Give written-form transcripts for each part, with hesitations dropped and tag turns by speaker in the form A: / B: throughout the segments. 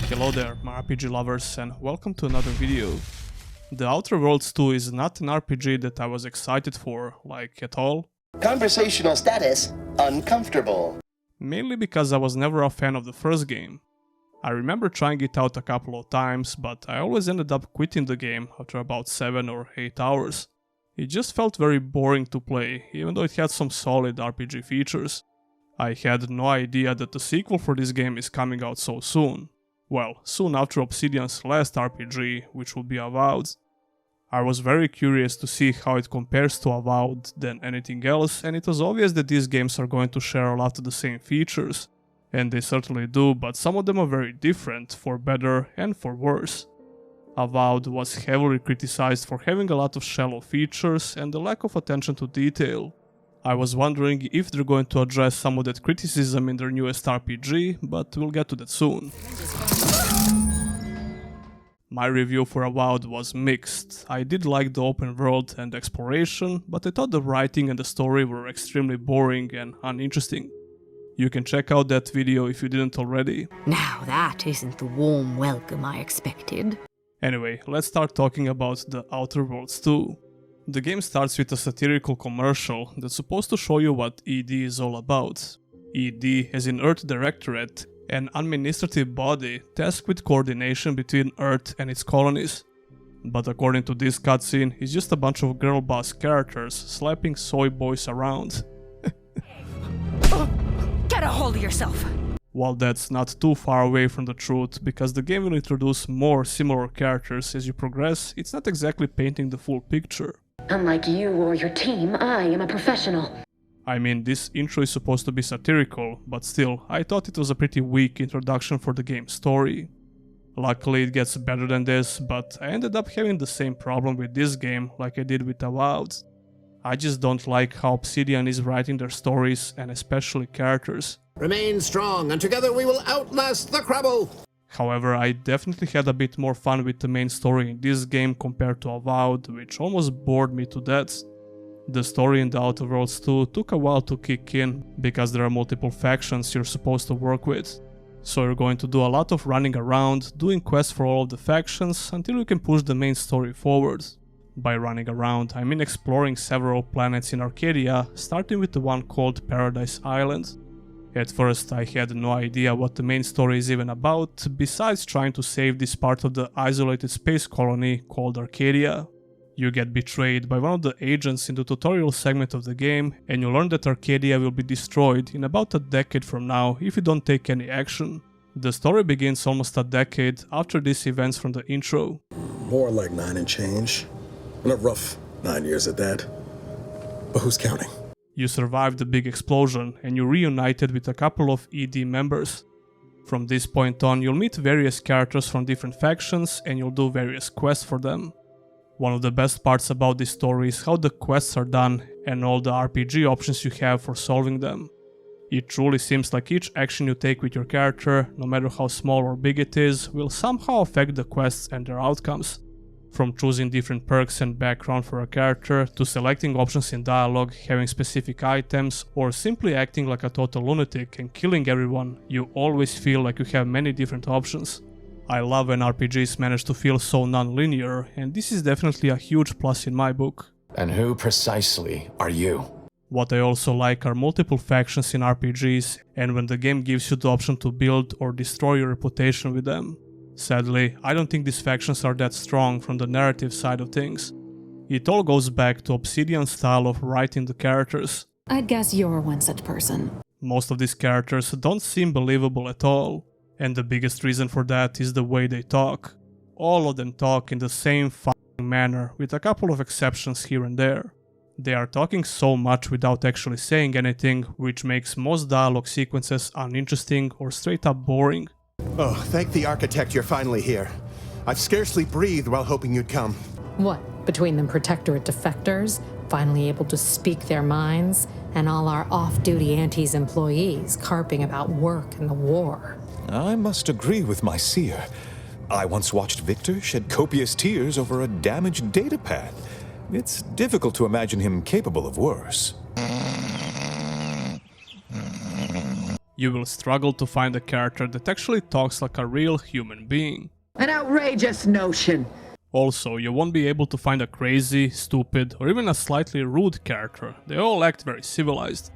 A: Hello there, my RPG lovers, and welcome to another video. The Outer Worlds 2 is not an RPG that I was excited for, like, at all.
B: Conversational status uncomfortable.
A: Mainly because I was never a fan of the first game. I remember trying it out a couple of times, but I always ended up quitting the game after about 7 or 8 hours. It just felt very boring to play, even though it had some solid RPG features. I had no idea that the sequel for this game is coming out so soon. Well, soon after Obsidian's last RPG, which would be Avowed. I was very curious to see how it compares to Avowed than anything else, and it was obvious that these games are going to share a lot of the same features. And they certainly do, but some of them are very different, for better and for worse. Avowed was heavily criticized for having a lot of shallow features and a lack of attention to detail. I was wondering if they're going to address some of that criticism in their newest RPG, but we'll get to that soon. My review for Avowed was mixed. I did like the open world and exploration, but I thought the writing and the story were extremely boring and uninteresting. You can check out that video if you didn't already.
C: Now that isn't the warm welcome I expected.
A: Anyway, let's start talking about the Outer Worlds 2. The game starts with a satirical commercial that's supposed to show you what ED is all about. ED as in Earth Directorate, an administrative body tasked with coordination between Earth and its colonies. But according to this cutscene, it's just a bunch of girl boss characters slapping soy boys around.
C: Get a hold of yourself!
A: While that's not too far away from the truth, because the game will introduce more similar characters as you progress, it's not exactly painting the full picture.
D: Unlike you or your team, I am a professional.
A: I mean, this intro is supposed to be satirical, but still, I thought it was a pretty weak introduction for the game's story. Luckily it gets better than this, but I ended up having the same problem with this game like I did with Avowed. I just don't like how Obsidian is writing their stories, and especially characters.
E: Remain strong, and together we will outlast the Crabble!
A: However, I definitely had a bit more fun with the main story in this game compared to Avowed, which almost bored me to death. The story in the Outer Worlds 2 took a while to kick in, because there are multiple factions you're supposed to work with. So you're going to do a lot of running around, doing quests for all of the factions, until you can push the main story forward. By running around, I mean exploring several planets in Arcadia, starting with the one called Paradise Island. At first I had no idea what the main story is even about, besides trying to save this part of the isolated space colony called Arcadia. You get betrayed by one of the agents in the tutorial segment of the game, and you learn that Arcadia will be destroyed in about a decade from now if you don't take any action. The story begins almost a decade after these events from the intro.
F: More like 9 and change. And a rough 9 years at that. But who's counting?
A: You survived the big explosion and you reunited with a couple of ED members. From this point on, you'll meet various characters from different factions and you'll do various quests for them. One of the best parts about this story is how the quests are done and all the RPG options you have for solving them. It truly seems like each action you take with your character, no matter how small or big it is, will somehow affect the quests and their outcomes. From choosing different perks and background for a character, to selecting options in dialogue, having specific items, or simply acting like a total lunatic and killing everyone, you always feel like you have many different options. I love when RPGs manage to feel so non-linear, and this is definitely a huge plus in my book.
G: And who precisely are you?
A: What I also like are multiple factions in RPGs, and when the game gives you the option to build or destroy your reputation with them. Sadly, I don't think these factions are that strong from the narrative side of things. It all goes back to Obsidian's style of writing the characters.
H: I'd guess you're one such person.
A: Most of these characters don't seem believable at all, and the biggest reason for that is the way they talk. All of them talk in the same fucking manner, with a couple of exceptions here and there. They are talking so much without actually saying anything, which makes most dialogue sequences uninteresting or straight up boring.
E: Oh, thank the architect you're finally here. I've scarcely breathed while hoping you'd come.
H: What, between them Protectorate defectors, finally able to speak their minds, and all our off-duty Antes employees carping about work and the war?
I: I must agree with my seer. I once watched Victor shed copious tears over a damaged datapad. It's difficult to imagine him capable of worse.
A: You will struggle to find a character that actually talks like a real human being.
J: An outrageous notion!
A: Also, you won't be able to find a crazy, stupid, or even a slightly rude character. They all act very civilized.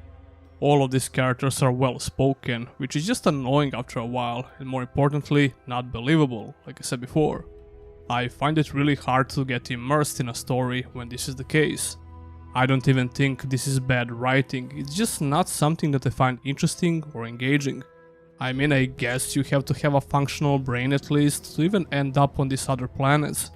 A: All of these characters are well spoken, which is just annoying after a while, and more importantly, not believable, like I said before. I find it really hard to get immersed in a story when this is the case. I don't even think this is bad writing, it's just not something that I find interesting or engaging. I mean, I guess you have to have a functional brain at least to even end up on these other planets.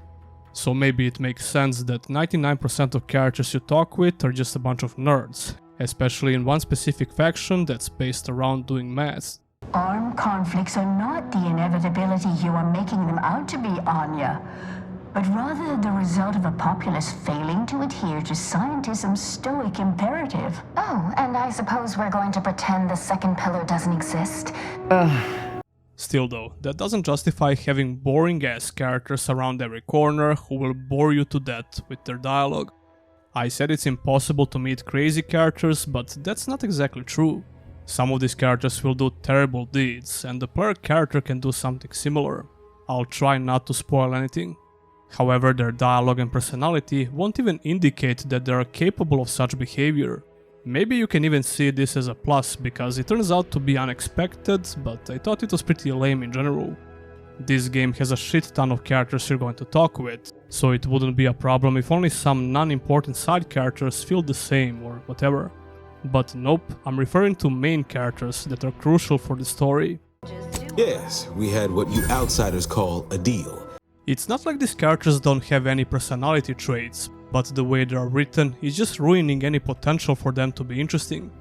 A: So maybe it makes sense that 99% of characters you talk with are just a bunch of nerds, especially in one specific faction that's based around doing math.
K: Armed conflicts are not the inevitability you are making them out to be, Anya, but rather the result of a populace failing to adhere to scientism's stoic imperative.
L: Oh, and I suppose we're going to pretend the second pillar doesn't exist?
A: Still though, that doesn't justify having boring-ass characters around every corner who will bore you to death with their dialogue. I said it's impossible to meet crazy characters, but that's not exactly true. Some of these characters will do terrible deeds, and the player character can do something similar. I'll try not to spoil anything. However, their dialogue and personality won't even indicate that they are capable of such behavior. Maybe you can even see this as a plus, because it turns out to be unexpected, but I thought it was pretty lame in general. This game has a shit ton of characters you're going to talk with, so it wouldn't be a problem if only some non-important side characters feel the same or whatever. But nope, I'm referring to main characters that are crucial for the story.
M: Yes, we had what you outsiders call a deal.
A: It's not like these characters don't have any personality traits, but the way they are written is just ruining any potential for them to be interesting.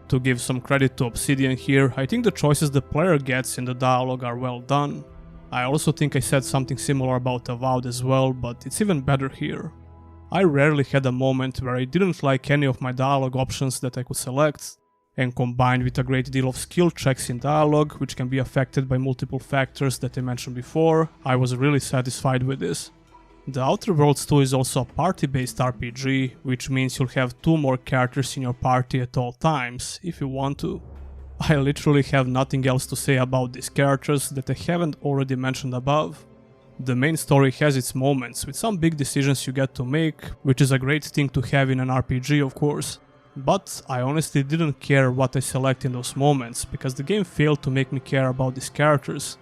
A: To give some credit to Obsidian here, I think the choices the player gets in the dialogue are well done. I also think I said something similar about Avowed as well, but it's even better here. I rarely had a moment where I didn't like any of my dialogue options that I could select, and combined with a great deal of skill checks in dialogue, which can be affected by multiple factors that I mentioned before, I was really satisfied with this. The Outer Worlds 2 is also a party-based RPG, which means you'll have 2 more characters in your party at all times, if you want to. I literally have nothing else to say about these characters that I haven't already mentioned above. The main story has its moments, with some big decisions you get to make, which is a great thing to have in an RPG of course. But I honestly didn't care what I select in those moments, because the game failed to make me care about these characters.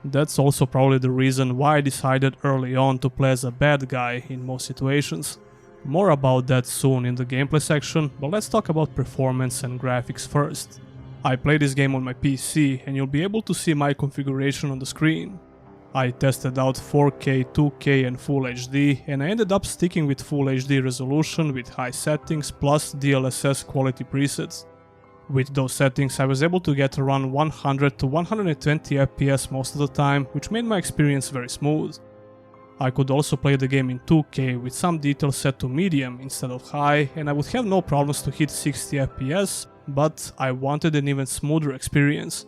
A: That's also probably the reason why I decided early on to play as a bad guy in most situations. More about that soon in the gameplay section, but let's talk about performance and graphics first. I play this game on my PC, and you'll be able to see my configuration on the screen. I tested out 4K, 2K and Full HD, and I ended up sticking with Full HD resolution with high settings plus DLSS quality presets. With those settings I was able to get around 100 to 120 FPS most of the time, which made my experience very smooth. I could also play the game in 2K with some details set to medium instead of high, and I would have no problems to hit 60 FPS, but I wanted an even smoother experience.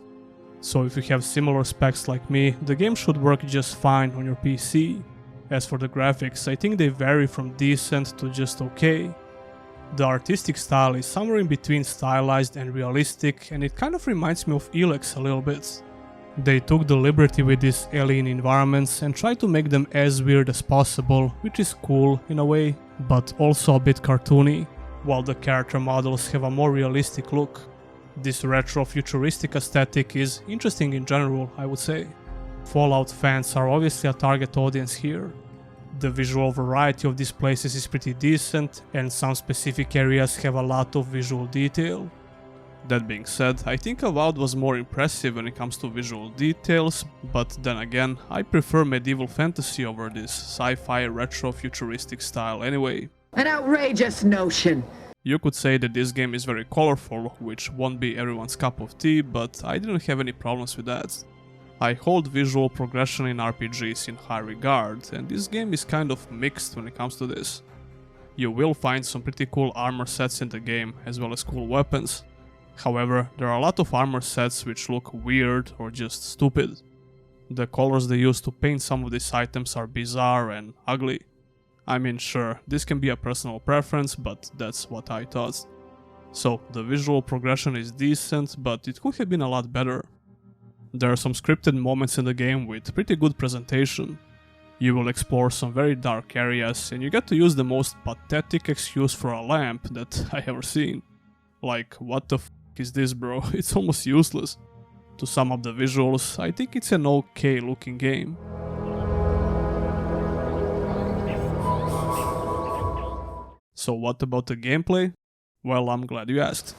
A: So if you have similar specs like me, the game should work just fine on your PC. As for the graphics, I think they vary from decent to just okay. The artistic style is somewhere in between stylized and realistic, and it kind of reminds me of Elex a little bit. They took the liberty with these alien environments and tried to make them as weird as possible, which is cool in a way, but also a bit cartoony, while the character models have a more realistic look. This retro-futuristic aesthetic is interesting in general, I would say. Fallout fans are obviously a target audience here. The visual variety of these places is pretty decent, and some specific areas have a lot of visual detail. That being said, I think Avowed was more impressive when it comes to visual details, but then again, I prefer medieval fantasy over this sci-fi retro-futuristic style anyway.
J: An outrageous notion!
A: You could say that this game is very colorful, which won't be everyone's cup of tea, but I didn't have any problems with that. I hold visual progression in RPGs in high regard, and this game is kind of mixed when it comes to this. You will find some pretty cool armor sets in the game, as well as cool weapons. However, there are a lot of armor sets which look weird or just stupid. The colors they use to paint some of these items are bizarre and ugly. I mean, sure, this can be a personal preference, but that's what I thought. So the visual progression is decent, but it could have been a lot better. There are some scripted moments in the game with pretty good presentation. You will explore some very dark areas and you get to use the most pathetic excuse for a lamp that I ever seen. Like, what the f is this, bro? It's almost useless. To sum up the visuals, I think it's an okay looking game. So what about the gameplay? Well, I'm glad you asked.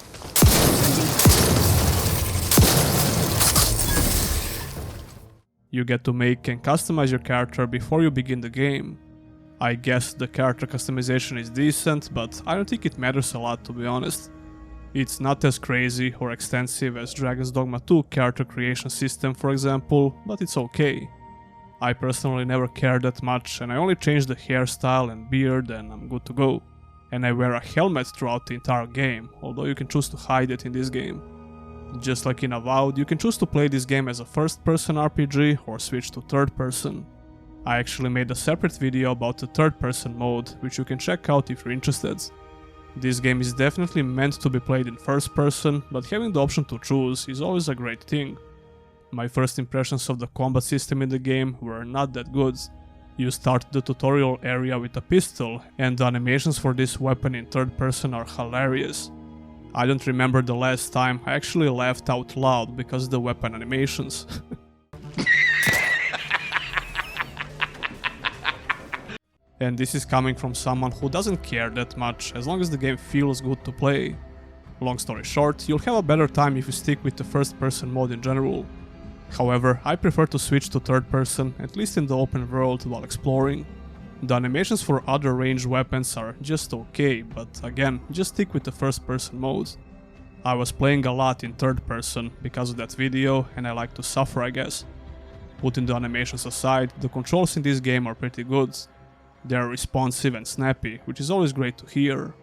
A: You get to make and customize your character before you begin the game. I guess the character customization is decent, but I don't think it matters a lot, to be honest. It's not as crazy or extensive as Dragon's Dogma 2 character creation system, for example, but it's okay. I personally never cared that much and I only changed the hairstyle and beard and I'm good to go. And I wear a helmet throughout the entire game, although you can choose to hide it in this game. Just like in Avowed, you can choose to play this game as a first-person RPG or switch to third-person. I actually made a separate video about the third-person mode, which you can check out if you're interested. This game is definitely meant to be played in first-person, but having the option to choose is always a great thing. My first impressions of the combat system in the game were not that good. You start the tutorial area with a pistol, and the animations for this weapon in third person are hilarious. I don't remember the last time I actually laughed out loud because of the weapon animations. And this is coming from someone who doesn't care that much as long as the game feels good to play. Long story short, you'll have a better time if you stick with the first person mode in general. However, I prefer to switch to third person, at least in the open world while exploring. The animations for other ranged weapons are just okay, but again, just stick with the first person mode. I was playing a lot in third person because of that video and I like to suffer, I guess. Putting the animations aside, the controls in this game are pretty good. They are responsive and snappy, which is always great to hear.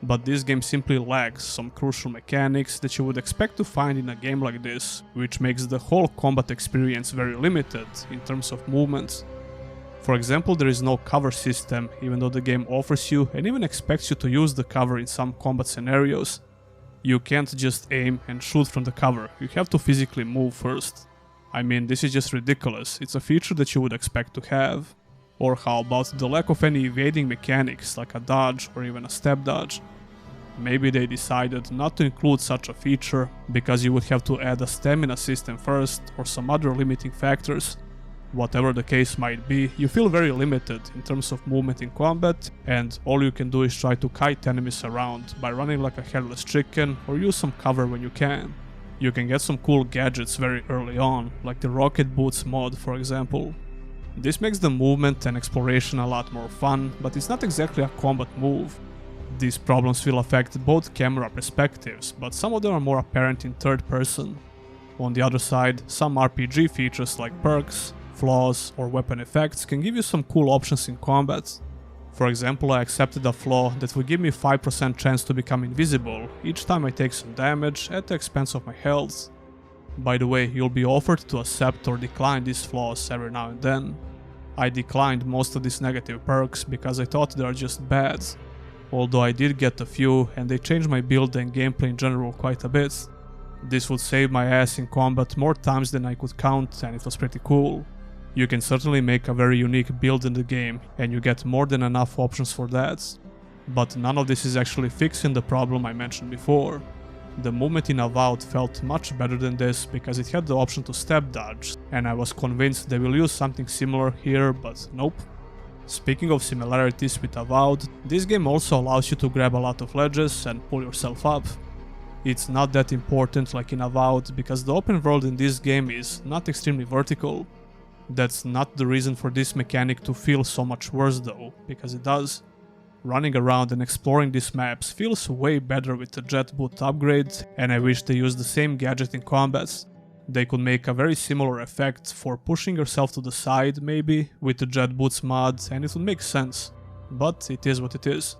A: But this game simply lacks some crucial mechanics that you would expect to find in a game like this, which makes the whole combat experience very limited in terms of movements. For example, there is no cover system, even though the game offers you and even expects you to use the cover in some combat scenarios. You can't just aim and shoot from the cover, you have to physically move first. I mean, this is just ridiculous, it's a feature that you would expect to have. Or how about the lack of any evading mechanics like a dodge or even a step dodge? Maybe they decided not to include such a feature because you would have to add a stamina system first or some other limiting factors. Whatever the case might be, you feel very limited in terms of movement in combat and all you can do is try to kite enemies around by running like a headless chicken or use some cover when you can. You can get some cool gadgets very early on, like the rocket boots mod for example. This makes the movement and exploration a lot more fun, but it's not exactly a combat move. These problems will affect both camera perspectives, but some of them are more apparent in third person. On the other side, some RPG features like perks, flaws, or weapon effects can give you some cool options in combat. For example, I accepted a flaw that would give me 5% chance to become invisible each time I take some damage at the expense of my health. By the way, you'll be offered to accept or decline these flaws every now and then. I declined most of these negative perks because I thought they are just bad. Although I did get a few and they changed my build and gameplay in general quite a bit. This would save my ass in combat more times than I could count and it was pretty cool. You can certainly make a very unique build in the game and you get more than enough options for that. But none of this is actually fixing the problem I mentioned before. The movement in Avowed felt much better than this because it had the option to step dodge, and I was convinced they will use something similar here, but nope. Speaking of similarities with Avowed, this game also allows you to grab a lot of ledges and pull yourself up. It's not that important like in Avowed because the open world in this game is not extremely vertical. That's not the reason for this mechanic to feel so much worse though, because it does. Running around and exploring these maps feels way better with the jet boot upgrade, and I wish they used the same gadget in combat. They could make a very similar effect for pushing yourself to the side maybe with the jet boots mod and it would make sense. But it is what it is.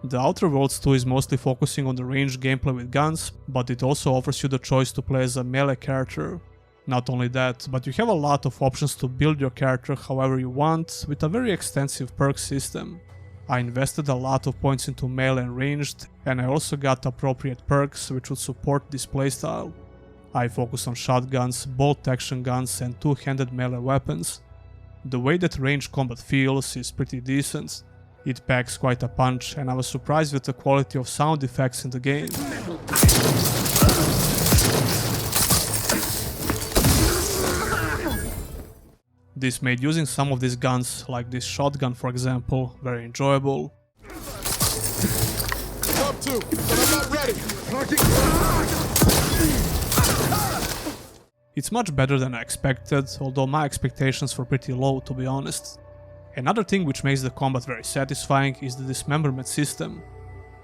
A: The Outer Worlds 2 is mostly focusing on the ranged gameplay with guns, but it also offers you the choice to play as a melee character. Not only that, but you have a lot of options to build your character however you want with a very extensive perk system. I invested a lot of points into melee and ranged, and I also got appropriate perks which would support this playstyle. I focused on shotguns, bolt action guns and two-handed melee weapons. The way that ranged combat feels is pretty decent. It packs quite a punch, and I was surprised with the quality of sound effects in the game. This made using some of these guns, like this shotgun for example, very enjoyable.
E: Up to, but I'm not ready.
A: It's much better than I expected, although my expectations were pretty low to be honest. Another thing which makes the combat very satisfying is the dismemberment system.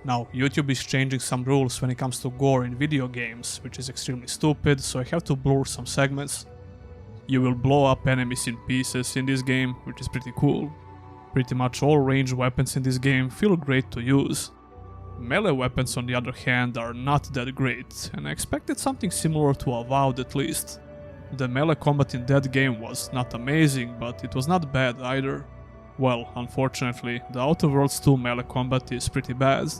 A: Now, YouTube is changing some rules when it comes to gore in video games, which is extremely stupid, so I have to blur some segments. You will blow up enemies in pieces in this game, which is pretty cool. Pretty much all ranged weapons in this game feel great to use. Melee weapons on the other hand are not that great, and I expected something similar to Avowed at least. The melee combat in that game was not amazing, but it was not bad either. Well, unfortunately, the Outer Worlds 2 melee combat is pretty bad.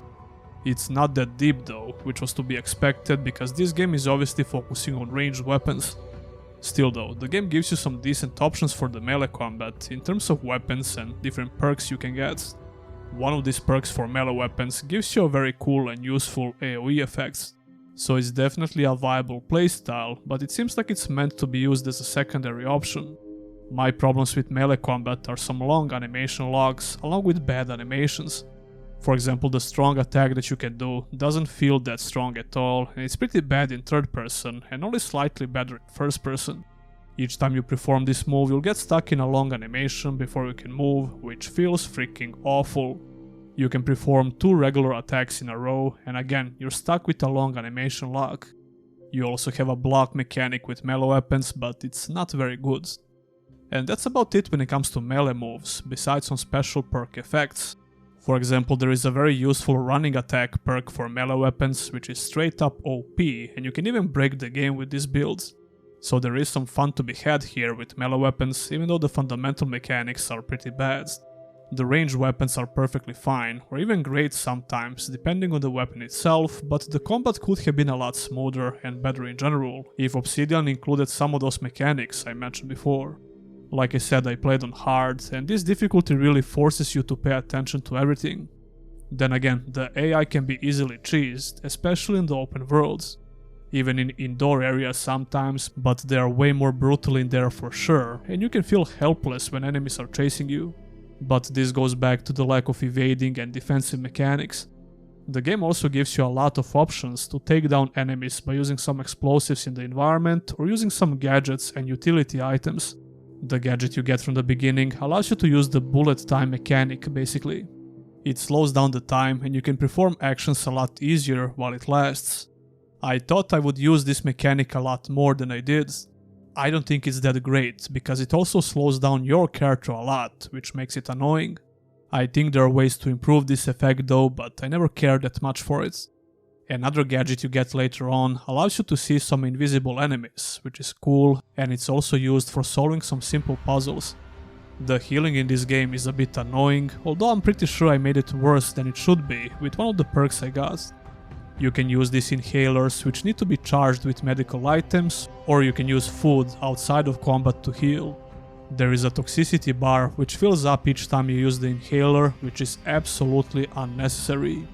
A: It's not that deep though, which was to be expected because this game is obviously focusing on ranged weapons. Still though, the game gives you some decent options for the melee combat in terms of weapons and different perks you can get. One of these perks for melee weapons gives you a very cool and useful AoE effects. So it's definitely a viable playstyle, but it seems like it's meant to be used as a secondary option. My problems with melee combat are some long animation logs along with bad animations. For example, the strong attack that you can do doesn't feel that strong at all, and it's pretty bad in third person and only slightly better in first person. Each time you perform this move you'll get stuck in a long animation before you can move, which feels freaking awful. You can perform 2 regular attacks in a row, and again you're stuck with a long animation log. You also have a block mechanic with melee weapons, but it's not very good. And that's about it when it comes to melee moves, besides some special perk effects. For example, there is a very useful running attack perk for melee weapons, which is straight up OP, and you can even break the game with these builds. So there is some fun to be had here with melee weapons, even though the fundamental mechanics are pretty bad. The ranged weapons are perfectly fine, or even great sometimes, depending on the weapon itself, but the combat could have been a lot smoother and better in general, if Obsidian included some of those mechanics I mentioned before. Like I said, I played on hard, and this difficulty really forces you to pay attention to everything. Then again, the AI can be easily cheesed, especially in the open worlds. Even in indoor areas sometimes, but they are way more brutal in there for sure, and you can feel helpless when enemies are chasing you. But this goes back to the lack of evading and defensive mechanics. The game also gives you a lot of options to take down enemies by using some explosives in the environment or using some gadgets and utility items. The gadget you get from the beginning allows you to use the bullet time mechanic basically. It slows down the time and you can perform actions a lot easier while it lasts. I thought I would use this mechanic a lot more than I did. I don't think it's that great, because it also slows down your character a lot, which makes it annoying. I think there are ways to improve this effect though, but I never cared that much for it. Another gadget you get later on allows you to see some invisible enemies, which is cool, and it's also used for solving some simple puzzles. The healing in this game is a bit annoying, although I'm pretty sure I made it worse than it should be with one of the perks I got. You can use these inhalers, which need to be charged with medical items, or you can use food outside of combat to heal. There is a toxicity bar which fills up each time you use the inhaler, which is absolutely unnecessary.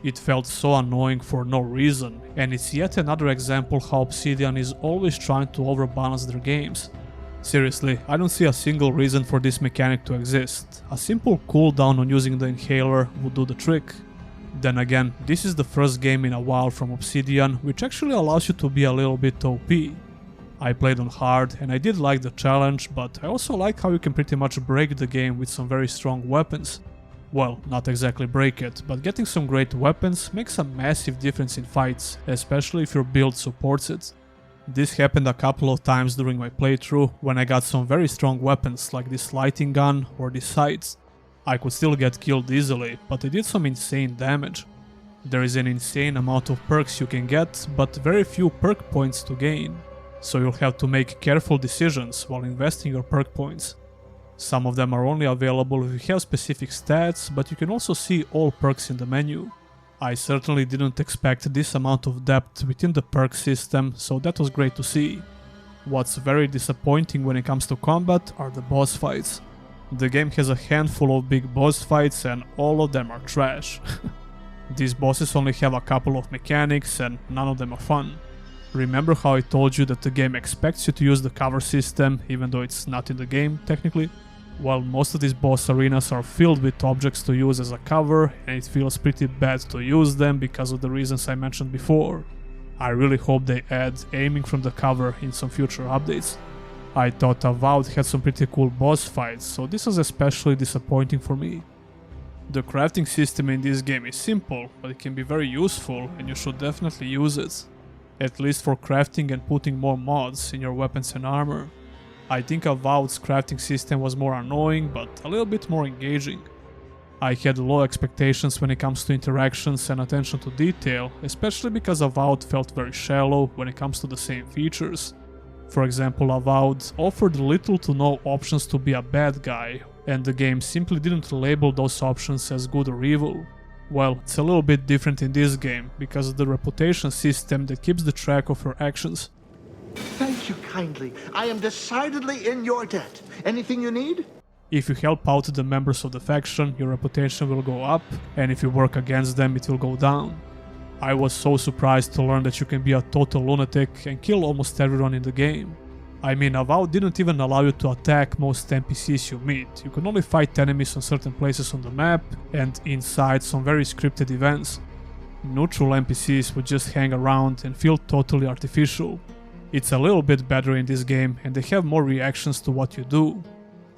A: It felt so annoying for no reason, and it's yet another example how Obsidian is always trying to overbalance their games. Seriously, I don't see a single reason for this mechanic to exist. A simple cooldown on using the inhaler would do the trick. Then again, this is the first game in a while from Obsidian, which actually allows you to be a little bit OP. I played on hard and I did like the challenge, but I also like how you can pretty much break the game with some very strong weapons. Well, not exactly break it, but getting some great weapons makes a massive difference in fights, especially if your build supports it. This happened a couple of times during my playthrough, when I got some very strong weapons like this lighting gun or these sights. I could still get killed easily, but I did some insane damage. There is an insane amount of perks you can get, but very few perk points to gain, so you'll have to make careful decisions while investing your perk points. Some of them are only available if you have specific stats, but you can also see all perks in the menu. I certainly didn't expect this amount of depth within the perk system, so that was great to see. What's very disappointing when it comes to combat are the boss fights. The game has a handful of big boss fights and all of them are trash. These bosses only have a couple of mechanics and none of them are fun. Remember how I told you that the game expects you to use the cover system even though it's not in the game technically? Well, most of these boss arenas are filled with objects to use as a cover and it feels pretty bad to use them because of the reasons I mentioned before. I really hope they add aiming from the cover in some future updates. I thought Avowed had some pretty cool boss fights, so this was especially disappointing for me. The crafting system in this game is simple, but it can be very useful and you should definitely use it. At least for crafting and putting more mods in your weapons and armor. I think Avowed's crafting system was more annoying, but a little bit more engaging. I had low expectations when it comes to interactions and attention to detail, especially because Avowed felt very shallow when it comes to the same features. For example, Avowed offered little to no options to be a bad guy, and the game simply didn't label those options as good or evil. Well, it's a little bit different in this game, because of the reputation system that keeps the track of your actions.
N: Thank you kindly. I am decidedly in your debt. Anything you need?
A: If you help out the members of the faction, your reputation will go up, and if you work against them, it will go down. I was so surprised to learn that you can be a total lunatic and kill almost everyone in the game. I mean, Avowed didn't even allow you to attack most NPCs you meet. You can only fight enemies on certain places on the map and inside some very scripted events. Neutral NPCs would just hang around and feel totally artificial. It's a little bit better in this game and they have more reactions to what you do.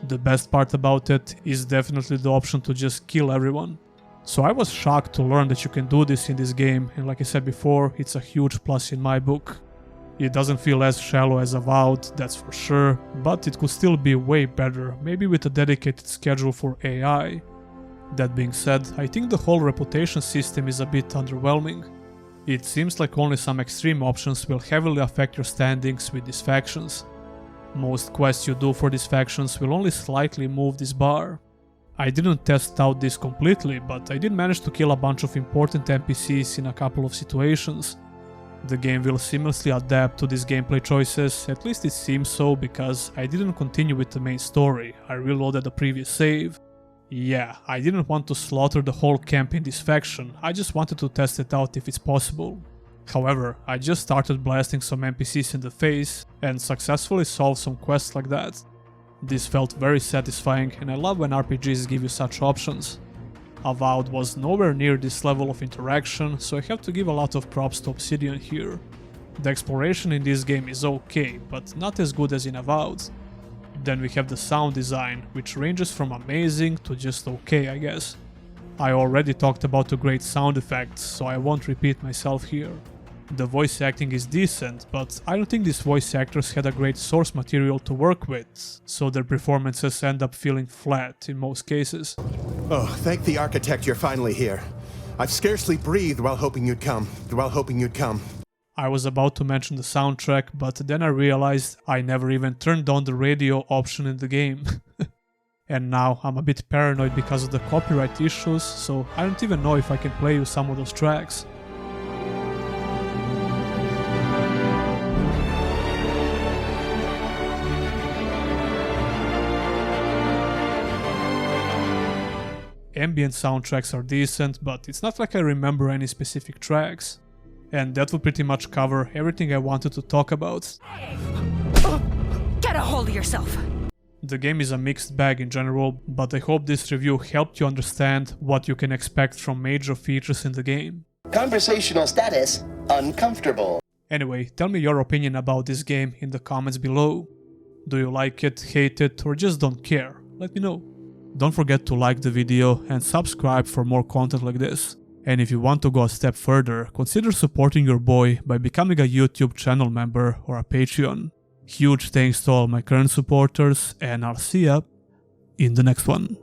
A: The best part about it is definitely the option to just kill everyone. So I was shocked to learn that you can do this in this game, and like I said before, it's a huge plus in my book. It doesn't feel as shallow as Avowed, that's for sure, but it could still be way better, maybe with a dedicated schedule for AI. That being said, I think the whole reputation system is a bit underwhelming. It seems like only some extreme options will heavily affect your standings with these factions. Most quests you do for these factions will only slightly move this bar. I didn't test out this completely, but I did manage to kill a bunch of important NPCs in a couple of situations. The game will seamlessly adapt to these gameplay choices, at least it seems so, because I didn't continue with the main story, I reloaded the previous save. Yeah, I didn't want to slaughter the whole camp in this faction, I just wanted to test it out if it's possible. However, I just started blasting some NPCs in the face and successfully solved some quests like that. This felt very satisfying and I love when RPGs give you such options. Avowed was nowhere near this level of interaction, so I have to give a lot of props to Obsidian here. The exploration in this game is okay, but not as good as in Avowed. Then we have the sound design, which ranges from amazing to just okay, I guess. I already talked about the great sound effects, so I won't repeat myself here. The voice acting is decent, but I don't think these voice actors had a great source material to work with, so their performances end up feeling flat in most cases.
E: Oh, thank the architect you're finally here. I've scarcely breathed while hoping you'd come.
A: I was about to mention the soundtrack, but then I realized I never even turned on the radio option in the game. And now I'm a bit paranoid because of the copyright issues, so I don't even know if I can play you some of those tracks. Ambient soundtracks are decent, but it's not like I remember any specific tracks. And that would pretty much cover everything I wanted to talk about.
O: Get a hold of yourself!
A: The game is a mixed bag in general, but I hope this review helped you understand what you can expect from major features in the game.
B: Conversational status uncomfortable.
A: Anyway, tell me your opinion about this game in the comments below. Do you like it, hate it, or just don't care? Let me know. Don't forget to like the video and subscribe for more content like this. And if you want to go a step further, consider supporting your boy by becoming a YouTube channel member or a Patreon. Huge thanks to all my current supporters, and I'll see ya in the next one.